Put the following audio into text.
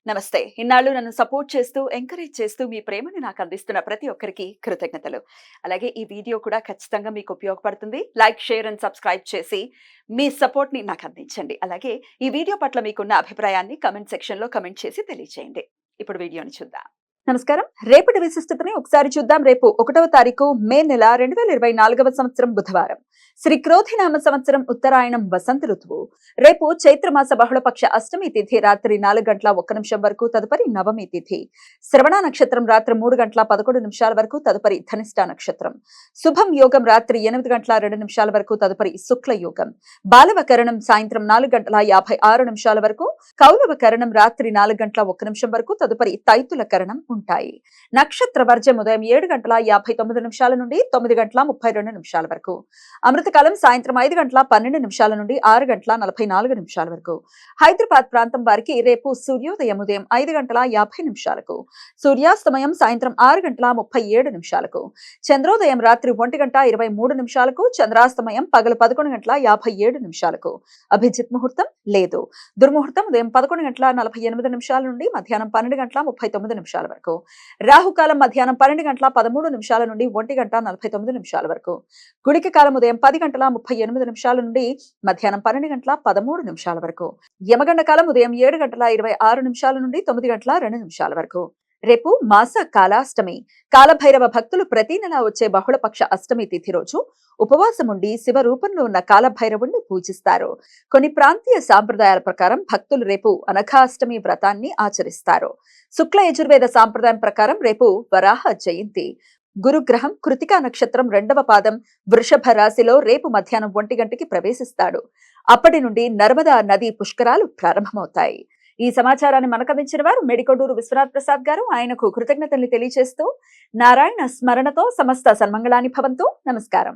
నమస్తే. ఇన్నాళ్ళు నన్ను సపోర్ట్ చేస్తూ, ఎంకరేజ్ చేస్తూ మీ ప్రేమని నాకు అందిస్తున్న ప్రతి ఒక్కరికి కృతజ్ఞతలు. అలాగే ఈ వీడియో కూడా ఖచ్చితంగా మీకు ఉపయోగపడుతుంది. లైక్, షేర్ అండ్ సబ్స్క్రైబ్ చేసి మీ సపోర్ట్‌ని నాకు అందించండి. అలాగే ఈ వీడియో పట్ల మీకున్న అభిప్రాయాన్ని కామెంట్ సెక్షన్‌లో కామెంట్ చేసి తెలియజేయండి. ఇప్పుడు వీడియోని చూద్దాం. నమస్కారం. రేపటి విశిష్టతని ఒకసారి చూద్దాం. రేపు 1వ తారీఖు మే నెల 2024వ సంవత్సరం బుధవారం. శ్రీ క్రోధినామ సంవత్సరం ఉత్తరాయణం వసంత ఋతువు. రేపు చైత్రమాస బహుళపక్ష అష్టమి తిథి రాత్రి 4:01 వరకు, తదుపరి నవమి తిథి. శ్రవణ నక్షత్రం రాత్రి 3:11 వరకు, తదుపరి ధనిష్ట నక్షత్రం. శుభం యోగం రాత్రి 8:02 వరకు, తదుపరి శుక్ల యోగం. బాలవ కరణం సాయంత్రం 4:56 వరకు, కౌలవ కరణం రాత్రి 4:01 వరకు, తదుపరి తైతుల కరణం ఉంటాయి. నక్షత్ర వర్జం ఉదయం 7:59 నుండి 9:32 వరకు. అమృతకాలం సాయంత్రం 5:12 నుండి 6:44 వరకు. హైదరాబాద్ ప్రాంతం వారికి రేపు సూర్యోదయం ఉదయం 5:50 సూర్యాస్తమయం సాయంత్రం 6:37 చంద్రోదయం రాత్రి 1:23 చంద్రాస్తమయం పగలు 11:57 అభిజిత్ ముహూర్తం లేదు. దుర్ముహూర్తం ఉదయం 11:48 నుండి మధ్యాహ్నం 12:39 వరకు. రాహుకాలం మధ్యాహ్నం 12:13 నుండి 1:49 వరకు. గుళిక కాలం ఉదయం 10:38 నుండి మధ్యాహ్నం 12:13 వరకు. యమగండ కాలం ఉదయం 7:26 నుండి 9:02 వరకు. రేపు మాస కాలాష్టమి. కాలభైరవ భక్తులు ప్రతి నెలా వచ్చే బహుళపక్ష అష్టమి తిథి రోజు ఉపవాసం ఉండి శివ రూపంలో ఉన్న కాలభైరవుణ్ణి పూజిస్తారు. కొన్ని ప్రాంతీయ సాంప్రదాయాల ప్రకారం భక్తులు రేపు అనఘాష్టమి వ్రతాన్ని ఆచరిస్తారు. శుక్ల యజుర్వేద సాంప్రదాయం ప్రకారం రేపు వరాహ జయంతి. గురుగ్రహం కృతికా నక్షత్రం 2వ పాదం వృషభ రాశిలో రేపు మధ్యాహ్నం 1 గంటకి ప్రవేశిస్తాడు. అప్పటి నుండి నర్మదా నది పుష్కరాలు ప్రారంభమవుతాయి. ఈ సమాచారాన్ని మనకందించిన వారు మేడికొండూరు విశ్వనాథ్ ప్రసాద్ గారు. ఆయనకు కృతజ్ఞతల్ని తెలియజేస్తూ నారాయణ స్మరణతో సమస్త సన్మంగళాని భవంతు. నమస్కారం.